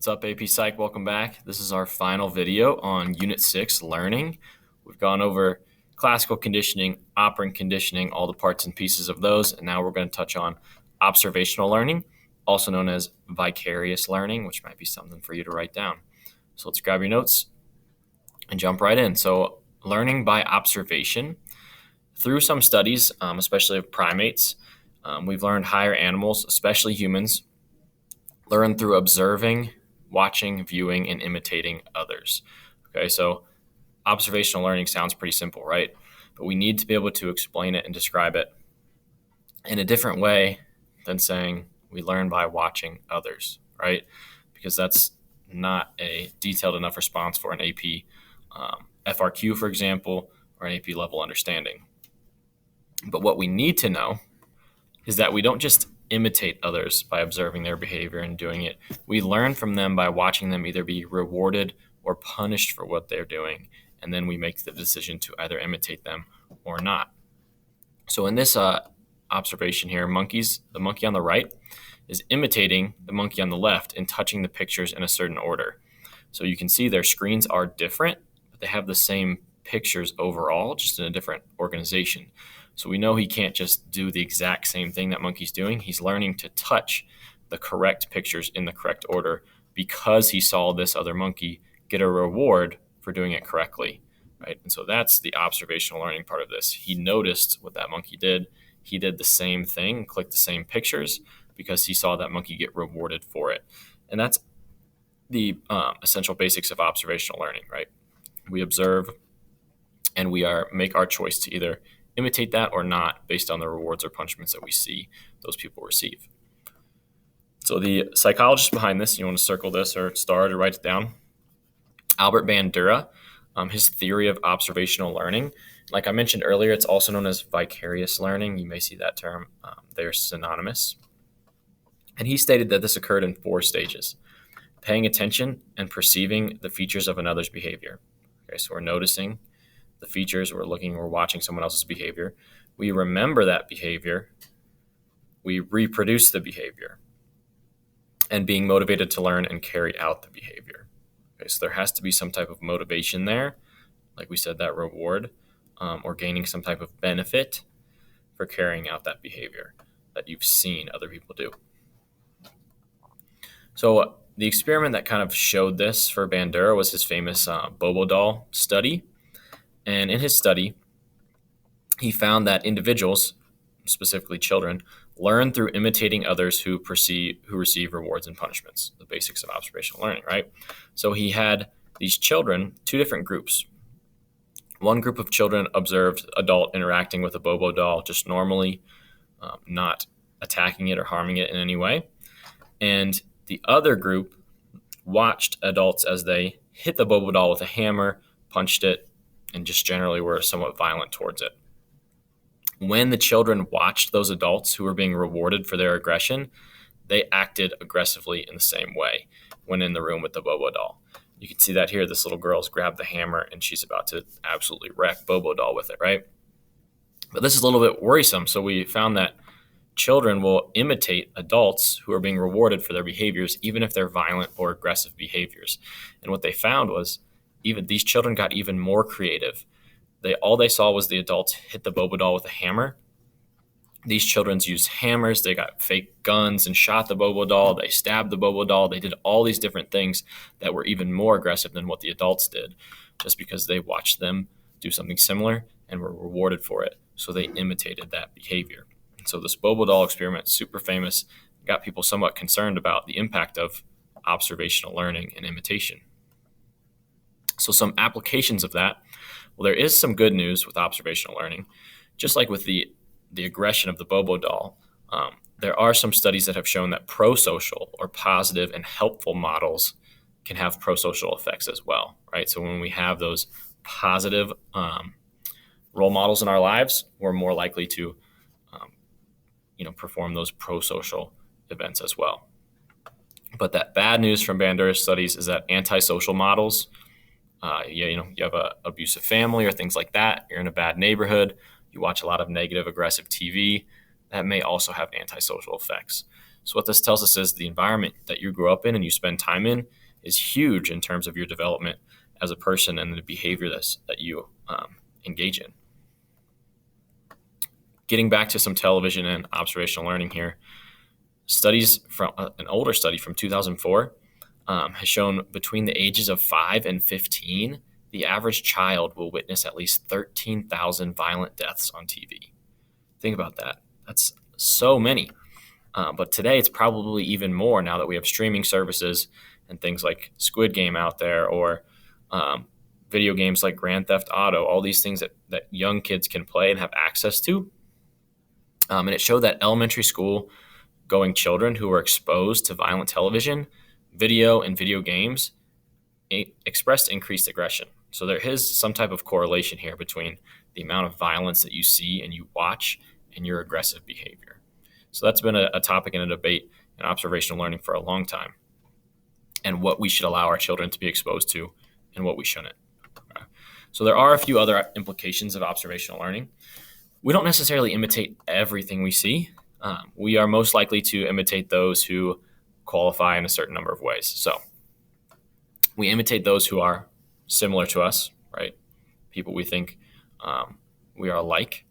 What's up, AP Psych? Welcome back. This is our final video on Unit 6, Learning. We've gone over classical conditioning, operant conditioning, all the parts and pieces of those, and now we're going to touch on observational learning, also known as vicarious learning, which might be something for you to write down. So let's grab your notes and jump right in. So learning by observation. Through some studies, especially of primates, we've learned higher animals, especially humans, learn through observing, watching, viewing, and imitating others. Okay, so observational learning sounds pretty simple, right? But we need to be able to explain it and describe it in a different way than saying we learn by watching others, right? Because that's not a detailed enough response for an AP FRQ, for example, or an AP level understanding. But what we need to know is that we don't just imitate others by observing their behavior and doing it. We learn from them by watching them either be rewarded or punished for what they're doing, and then we make the decision to either imitate them or not. So in this observation here, the monkey on the right is imitating the monkey on the left and touching the pictures in a certain order. So you can see their screens are different, but they have the same pictures overall, just in a different organization. So we know he can't just do the exact same thing that monkey's doing. He's learning to touch the correct pictures in the correct order because he saw this other monkey get a reward for doing it correctly, right? And so that's the observational learning part of this. He noticed what that monkey did. He did the same thing, clicked the same pictures because he saw that monkey get rewarded for it. And that's the essential basics of observational learning, right? We observe and we make our choice to either imitate that or not based on the rewards or punishments that we see those people receive. So the psychologist behind this, you want to circle this or star it or write it down, Albert Bandura, his theory of observational learning. Like I mentioned earlier, it's also known as vicarious learning. You may see that term. They're synonymous. And he stated that this occurred in 4 stages: paying attention and perceiving the features of another's behavior. Okay, so we're noticing the features, we're watching someone else's behavior. We remember that behavior. We reproduce the behavior. And being motivated to learn and carry out the behavior. Okay, so there has to be some type of motivation there. Like we said, that reward or gaining some type of benefit for carrying out that behavior that you've seen other people do. So the experiment that kind of showed this for Bandura was his famous Bobo doll study. And in his study, he found that individuals, specifically children, learn through imitating others who receive rewards and punishments, the basics of observational learning, right? So he had these children, 2 different groups. One group of children observed adult interacting with a Bobo doll just normally, not attacking it or harming it in any way. And the other group watched adults as they hit the Bobo doll with a hammer, punched it, and just generally were somewhat violent towards it. When the children watched those adults who were being rewarded for their aggression, they acted aggressively in the same way when in the room with the Bobo doll. You can see that here. This little girl's grabbed the hammer and she's about to absolutely wreck Bobo doll with it, right? But this is a little bit worrisome. So we found that children will imitate adults who are being rewarded for their behaviors, even if they're violent or aggressive behaviors. And what they found was even these children got even more creative. All they saw was the adults hit the Bobo doll with a hammer. These children used hammers. They got fake guns and shot the Bobo doll. They stabbed the Bobo doll. They did all these different things that were even more aggressive than what the adults did, just because they watched them do something similar and were rewarded for it. So they imitated that behavior. And so this Bobo doll experiment, super famous, got people somewhat concerned about the impact of observational learning and imitation. So some applications of that. Well, there is some good news with observational learning. Just like with the aggression of the Bobo doll, there are some studies that have shown that pro-social or positive and helpful models can have pro-social effects as well, right? So when we have those positive role models in our lives, we're more likely to perform those pro-social events as well. But that bad news from Bandura's studies is that antisocial models, you have an abusive family or things like that, you're in a bad neighborhood, you watch a lot of negative, aggressive TV, that may also have antisocial effects. So what this tells us is the environment that you grew up in and you spend time in is huge in terms of your development as a person and the behavior that you engage in. Getting back to some television and observational learning here, studies from an older study from 2004 has shown between the ages of 5 and 15, the average child will witness at least 13,000 violent deaths on TV. Think about that. That's so many. But today it's probably even more now that we have streaming services and things like Squid Game out there, or video games like Grand Theft Auto, all these things that young kids can play and have access to. And it showed that elementary school going children who were exposed to violent television, video, and video games expressed increased aggression. So there is some type of correlation here between the amount of violence that you see and you watch and your aggressive behavior. So that's been a topic and a debate in observational learning for a long time, and what we should allow our children to be exposed to and what we shouldn't. So there are a few other implications of observational learning. We don't necessarily imitate everything we see. We are most likely to imitate those who qualify in a certain number of ways. So we imitate those who are similar to us, right? People we think we are like.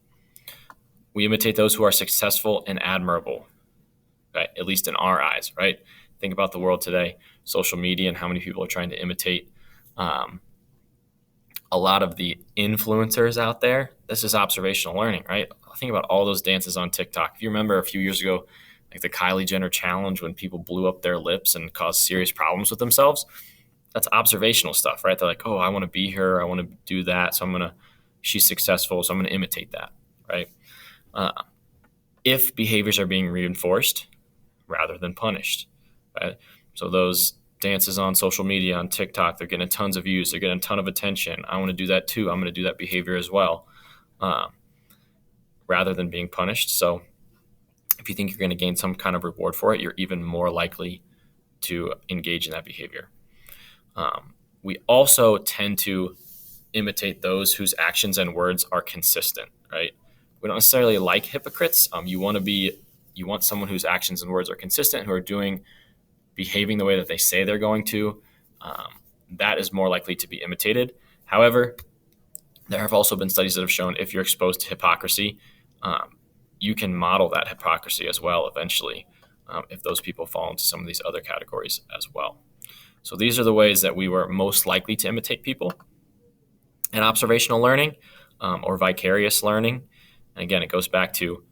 We imitate those who are successful and admirable, right? At least in our eyes, right? Think about the world today, social media, and how many people are trying to imitate a lot of the influencers out there. This is observational learning, right? Think about all those dances on TikTok. If you remember a few years ago, like the Kylie Jenner challenge, when people blew up their lips and caused serious problems with themselves, that's observational stuff, right? They're like, oh, I want to be her. I want to do that. So she's successful, so I'm going to imitate that, right? If behaviors are being reinforced rather than punished, right? So those dances on social media, on TikTok, they're getting tons of views. They're getting a ton of attention. I want to do that too. I'm going to do that behavior as well, rather than being punished. So if you think you're going to gain some kind of reward for it, you're even more likely to engage in that behavior. We also tend to imitate those whose actions and words are consistent, right? We don't necessarily like hypocrites. You want someone whose actions and words are consistent, who are behaving the way that they say they're going to. That is more likely to be imitated. However, there have also been studies that have shown if you're exposed to hypocrisy, you can model that hypocrisy as well eventually, if those people fall into some of these other categories as well. So these are the ways that we were most likely to imitate people. And observational learning, or vicarious learning, and again, it goes back to,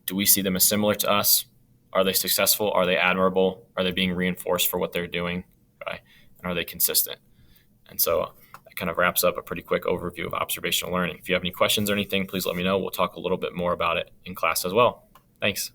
do we see them as similar to us? Are they successful? Are they admirable? Are they being reinforced for what they're doing? Right? And are they consistent? And so that kind of wraps up a pretty quick overview of observational learning. If you have any questions or anything, please let me know. We'll talk a little bit more about it in class as well. Thanks.